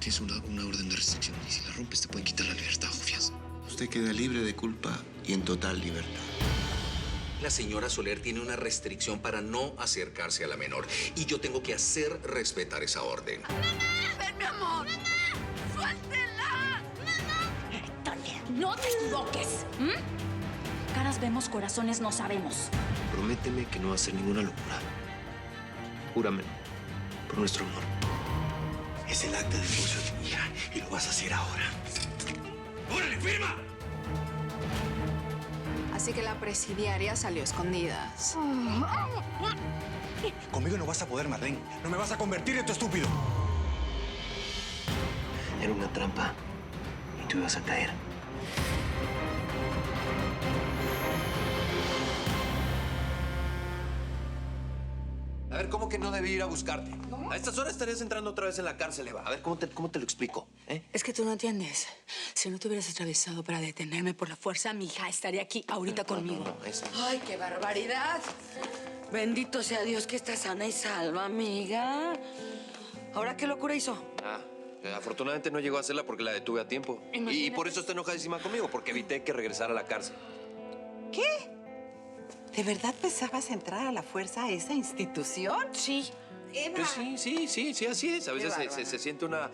Tienes una orden de restricción y si la rompes te pueden quitar la libertad o fianza. Usted queda libre de culpa y en total libertad. La señora Soler tiene una restricción para no acercarse a la menor y yo tengo que hacer respetar esa orden. ¡Ven, mi amor! ¡Mamá! ¡Suéltela! ¡Mamá! Tonia, no te equivoques. Caras vemos, corazones no sabemos. Prométeme que no va a hacer ninguna locura. Júramelo. Por nuestro honor. Es el acta de divorcio de tu hija y lo vas a hacer ahora. ¡Órale, firma! Así que la presidiaria salió a escondidas. Conmigo no vas a poder, Marlene. No me vas a convertir en tu estúpido. Era una trampa y tú ibas a caer. A ver, ¿cómo que no debí ir a buscarte? A estas horas estarías entrando otra vez en la cárcel, Eva. A ver, ¿cómo te lo explico? Es que tú no entiendes. Si no te hubieras atravesado para detenerme por la fuerza, mi hija estaría aquí ahorita conmigo. ¡Ay, qué barbaridad! Bendito sea Dios que está sana y salva, amiga. ¿Ahora qué locura hizo? Afortunadamente no llegó a hacerla porque la detuve a tiempo. Y por eso está enojadísima conmigo, porque evité que regresara a la cárcel. ¿Qué? ¿De verdad pensabas entrar a la fuerza a esa institución? Sí. Eva. Pues sí, así es. A veces se siente una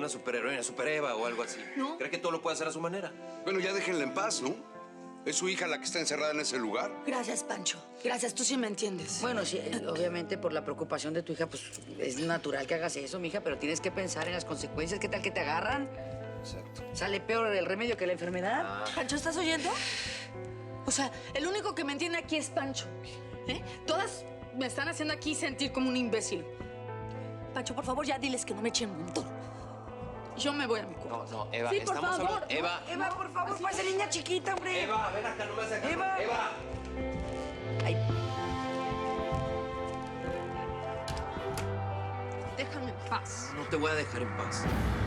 superheroína, super Eva o algo así. ¿No? Cree que todo lo puede hacer a su manera. Bueno, ya déjenla en paz, ¿no? Es su hija la que está encerrada en ese lugar. Gracias, Pancho. Gracias, tú sí me entiendes. Bueno, sí, obviamente por la preocupación de tu hija, pues es natural que hagas eso, mija, pero tienes que pensar en las consecuencias. ¿Qué tal que te agarran? Exacto. ¿Sale peor el remedio que la enfermedad? Pancho, ¿estás oyendo? O sea, el único que me entiende aquí es Pancho. Todas me están haciendo aquí sentir como un imbécil. Pancho, por favor, ya diles que no me echen un montón. Yo me voy a mi cuarto. No, Eva, Sí, por estamos favor. hablando... Eva, Eva, por favor, pasa niña chiquita, hombre. Eva, ven acá, no me hagas acá. Eva. Eva. Ay, Déjame en paz. No te voy a dejar en paz.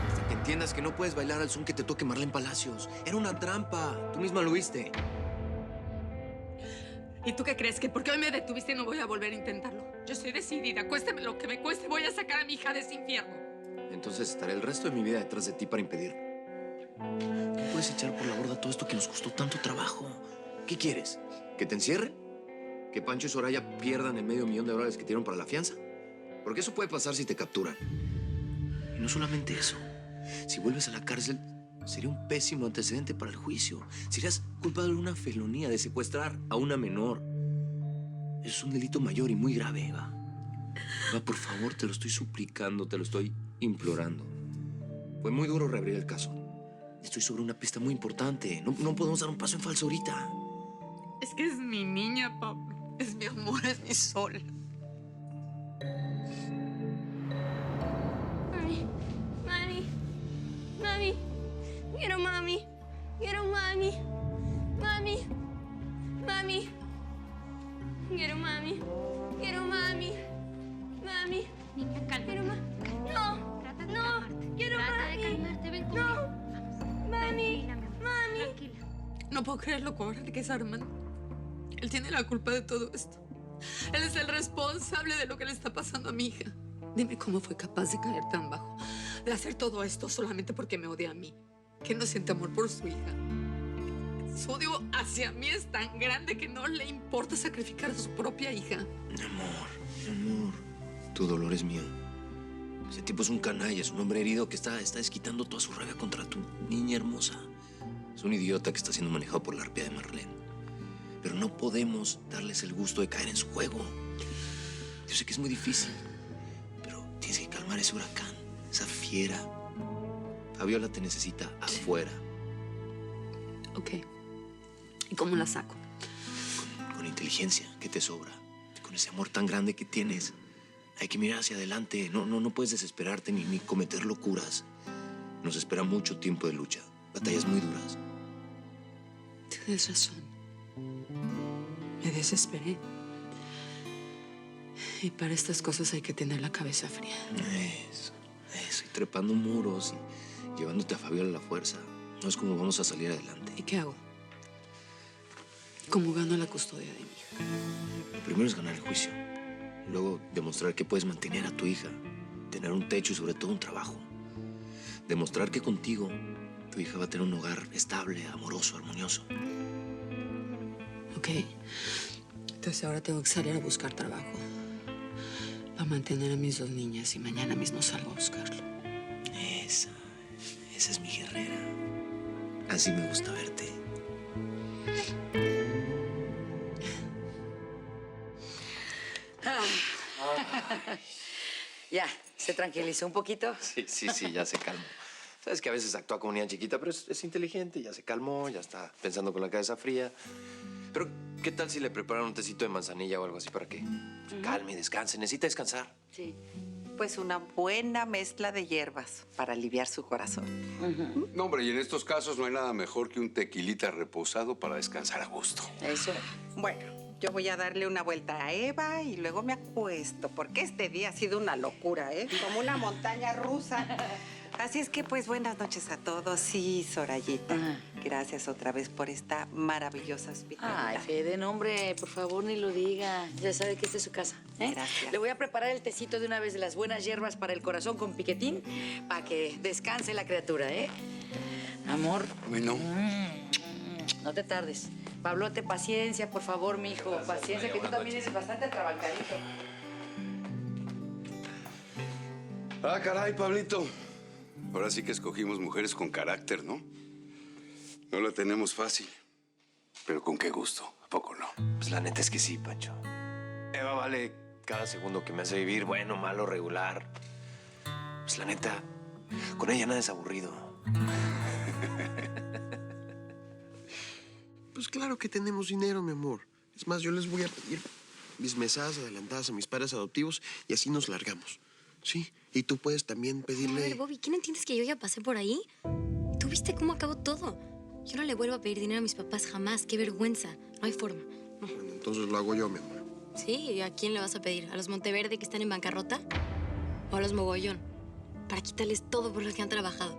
Hasta que entiendas que no puedes bailar al son que te toque Marlene Palacios. Era una trampa. Tú misma lo viste. ¿Y tú qué crees? ¿Que porque hoy me detuviste no voy a volver a intentarlo? Yo estoy decidida. Cuésteme lo que me cueste, voy a sacar a mi hija de ese infierno. Entonces estaré el resto de mi vida detrás de ti para impedirlo. No puedes echar por la borda todo esto que nos costó tanto trabajo. ¿Qué quieres? ¿Que te encierren? ¿Que Pancho y Soraya pierdan el $500,000 que dieron para la fianza? Porque eso puede pasar si te capturan. Y no solamente eso. Si vuelves a la cárcel, sería un pésimo antecedente para el juicio. Serías culpable de una felonía, de secuestrar a una menor. Eso es un delito mayor y muy grave, Eva. Eva, por favor, te lo estoy suplicando, te lo estoy implorando. Fue muy duro reabrir el caso. Estoy sobre una pista muy importante. No podemos dar un paso en falso ahorita. Es que es mi niña, Pablo. Es mi amor, es mi sol. Mami. Quiero mami. Quiero mami. Mami. Quiero mami. Quiero mami. Mami. Niña, calma. Quiero mami. No. Trata de No. calmarte. Quiero Trata mami. de calmarte. Ven conmigo. No. Vamos. Mami. Tranquila, mi amor. Mami. Tranquila. No puedo creer lo cobarde que es Armando. Él tiene la culpa de todo esto. Él es el responsable de lo que le está pasando a mi hija. Dime cómo fue capaz de caer tan bajo, de hacer todo esto solamente porque me odia a mí, que no siente amor por su hija. Su odio hacia mí es tan grande que no le importa sacrificar a su propia hija. Mi amor, tu dolor es mío. Ese tipo es un canalla, es un hombre herido que está desquitando toda su rabia contra tu niña hermosa. Es un idiota que está siendo manejado por la arpía de Marlene. Pero no podemos darles el gusto de caer en su juego. Yo sé que es muy difícil, pero tienes que calmar ese huracán, esa fiera. Fabiola te necesita afuera. Ok. ¿Y cómo la saco? Con inteligencia, que te sobra. Con ese amor tan grande que tienes. Hay que mirar hacia adelante. No puedes desesperarte ni cometer locuras. Nos espera mucho tiempo de lucha. Batallas muy duras. Tienes razón. Me desesperé. Y para estas cosas hay que tener la cabeza fría. Eso. Y trepando muros y llevándote a Fabiola a la fuerza. No es como vamos a salir adelante. ¿Y qué hago? ¿Cómo gano la custodia de mi hija? Lo primero es ganar el juicio. Luego demostrar que puedes mantener a tu hija, tener un techo y sobre todo un trabajo. Demostrar que contigo tu hija va a tener un hogar estable, amoroso, armonioso. Ok. Entonces ahora tengo que salir a buscar trabajo. Para mantener a mis 2 niñas y mañana mismo salgo a buscarlo. Esa es mi guerrera. Así me gusta verte. Ya, ¿se tranquilizó un poquito? Sí, ya se calmó. Sabes que a veces actúa como niña chiquita, pero es inteligente, ya se calmó, ya está pensando con la cabeza fría. Pero, ¿qué tal si le preparan un tecito de manzanilla o algo así para que se calme y descanse? Necesita descansar. Sí. Pues una buena mezcla de hierbas para aliviar su corazón. No, hombre, y en estos casos no hay nada mejor que un tequilita reposado para descansar a gusto. Eso. Bueno, yo voy a darle una vuelta a Eva y luego me acuesto, porque este día ha sido una locura, ¿eh? Como una montaña rusa. Así es que, pues, buenas noches a todos. Sí, Sorayita. Gracias otra vez por esta maravillosa hospitalidad. Ay, Fede, no, hombre, por favor, ni lo diga. Ya sabe que esta es su casa, ¿eh? Gracias. Le voy a preparar el tecito de una vez de las buenas hierbas para el corazón con piquetín para que descanse la criatura, ¿eh? Amor. Bueno. No te tardes. Pablote, paciencia, por favor, mijo. Paciencia, que tú también eres bastante atrabancadito. Ah, caray, Pablito. Ahora sí que escogimos mujeres con carácter, ¿no? No la tenemos fácil. Pero con qué gusto, ¿a poco no? Pues la neta es que sí, Pancho. Eva vale cada segundo que me hace vivir, bueno, malo, regular. Pues la neta, con ella nada es aburrido. Pues claro que tenemos dinero, mi amor. Es más, yo les voy a pedir mis mesadas adelantadas a mis padres adoptivos y así nos largamos. Sí, y tú puedes también A pedirle... ver, Bobby, ¿qué no entiendes que yo ya pasé por ahí? ¿Tú viste cómo acabó todo? Yo no le vuelvo a pedir dinero a mis papás jamás. ¡Qué vergüenza! No hay forma. Bueno, entonces lo hago yo, mi amor. ¿Sí? ¿Y a quién le vas a pedir? ¿A los Monteverde que están en bancarrota? ¿O a los Mogollón? Para quitarles todo por lo que han trabajado.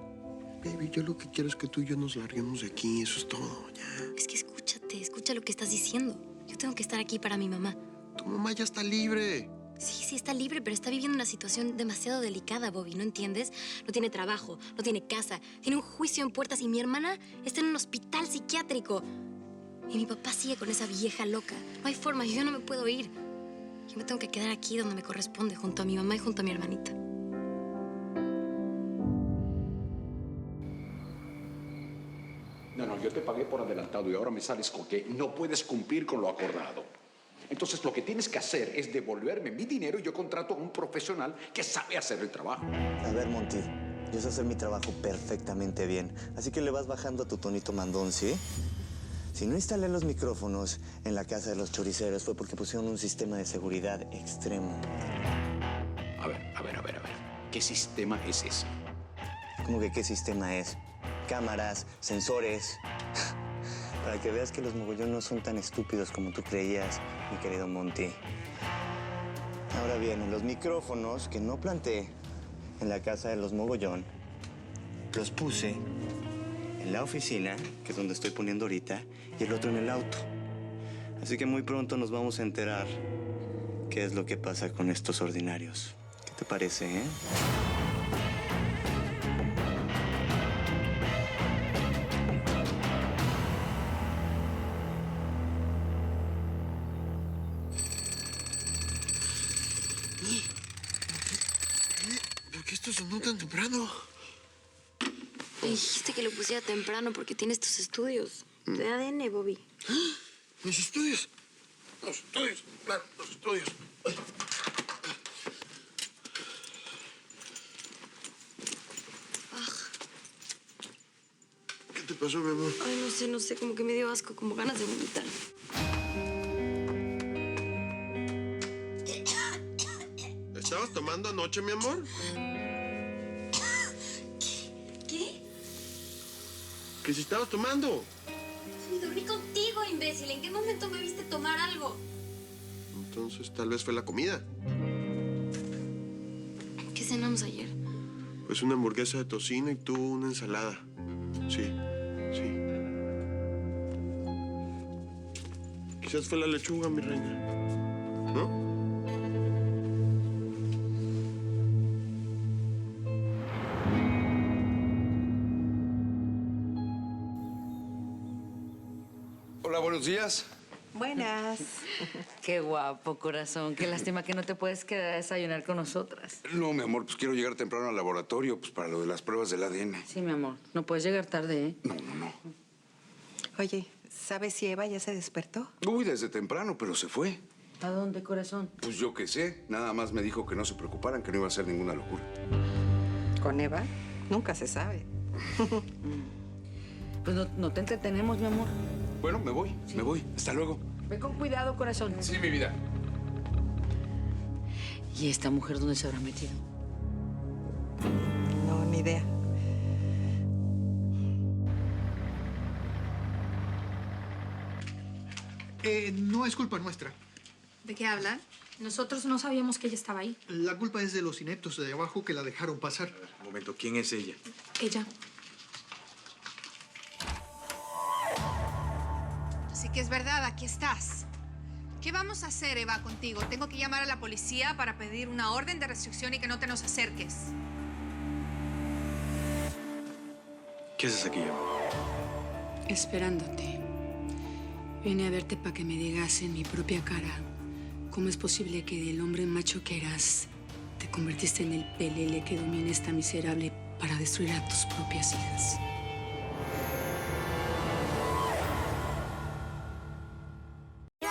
Baby, yo lo que quiero es que tú y yo nos larguemos de aquí. Eso es todo, ya. Es que escúchate, escucha lo que estás diciendo. Yo tengo que estar aquí para mi mamá. Tu mamá ya está libre. Sí, está libre, pero está viviendo una situación demasiado delicada, Bobby, ¿no entiendes? No tiene trabajo, no tiene casa, tiene un juicio en puertas y mi hermana está en un hospital psiquiátrico. Y mi papá sigue con esa vieja loca. No hay forma, yo no me puedo ir. Yo me tengo que quedar aquí donde me corresponde, junto a mi mamá y junto a mi hermanita. No, yo te pagué por adelantado y ahora me sales con que no puedes cumplir con lo acordado. Entonces, lo que tienes que hacer es devolverme mi dinero y yo contrato a un profesional que sabe hacer el trabajo. A ver, Monty, yo sé hacer mi trabajo perfectamente bien, así que le vas bajando a tu tonito mandón, ¿sí? Si no instalé los micrófonos en la casa de los choriceros fue porque pusieron un sistema de seguridad extremo. A ver. ¿Qué sistema es ese? ¿Cómo que qué sistema es? Cámaras, sensores... Para que veas que los Mogollón no son tan estúpidos como tú creías, mi querido Monty. Ahora bien, los micrófonos que no planté en la casa de los Mogollón, los puse en la oficina, que es donde estoy poniendo ahorita, y el otro en el auto. Así que muy pronto nos vamos a enterar qué es lo que pasa con estos ordinarios. ¿Qué te parece, eh? ¿Por qué esto sonó tan temprano? Me dijiste que lo pusiera temprano porque tienes tus estudios de ADN, Bobby. ¿Mis estudios? Los estudios, claro, los estudios. ¿Qué te pasó, mi amor? Ay, no sé, como que me dio asco, como ganas de vomitar. ¿Estabas tomando anoche, mi amor? ¿Qué? ¿Que si estabas tomando? Sí, dormí contigo, imbécil. ¿En qué momento me viste tomar algo? Entonces, tal vez fue la comida. ¿Qué cenamos ayer? Pues una hamburguesa de tocino y tú una ensalada. Sí. Quizás fue la lechuga, mi reina. ¿No? Buenos días. Buenas. Qué guapo, corazón. Qué lástima que no te puedes quedar a desayunar con nosotras. No, mi amor, pues quiero llegar temprano al laboratorio, pues para lo de las pruebas del ADN. Sí, mi amor. No puedes llegar tarde, ¿eh? No. Oye, ¿sabes si Eva ya se despertó? Uy, desde temprano, pero se fue. ¿A dónde, corazón? Pues yo qué sé. Nada más me dijo que no se preocuparan, que no iba a ser ninguna locura. ¿Con Eva? Nunca se sabe. Pues no te entretenemos, mi amor. Bueno, me voy. Hasta luego. Ve con cuidado, corazón. Sí, mi vida. ¿Y esta mujer dónde se habrá metido? No, ni idea. No es culpa nuestra. ¿De qué hablan? Nosotros no sabíamos que ella estaba ahí. La culpa es de los ineptos de abajo que la dejaron pasar. Un momento, ¿quién es ella? Ella. Así que es verdad, aquí estás. ¿Qué vamos a hacer, Eva, contigo? Tengo que llamar a la policía para pedir una orden de restricción y que no te nos acerques. ¿Qué haces aquí, Eva? Esperándote. Vine a verte para que me digas en mi propia cara cómo es posible que del hombre macho que eras te convertiste en el pelele que domina esta miserable para destruir a tus propias hijas.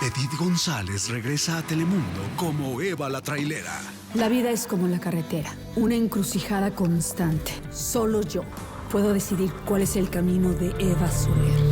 Edith González regresa a Telemundo como Eva la trailera. La vida es como la carretera, una encrucijada constante. Solo yo puedo decidir cuál es el camino de Eva Soler.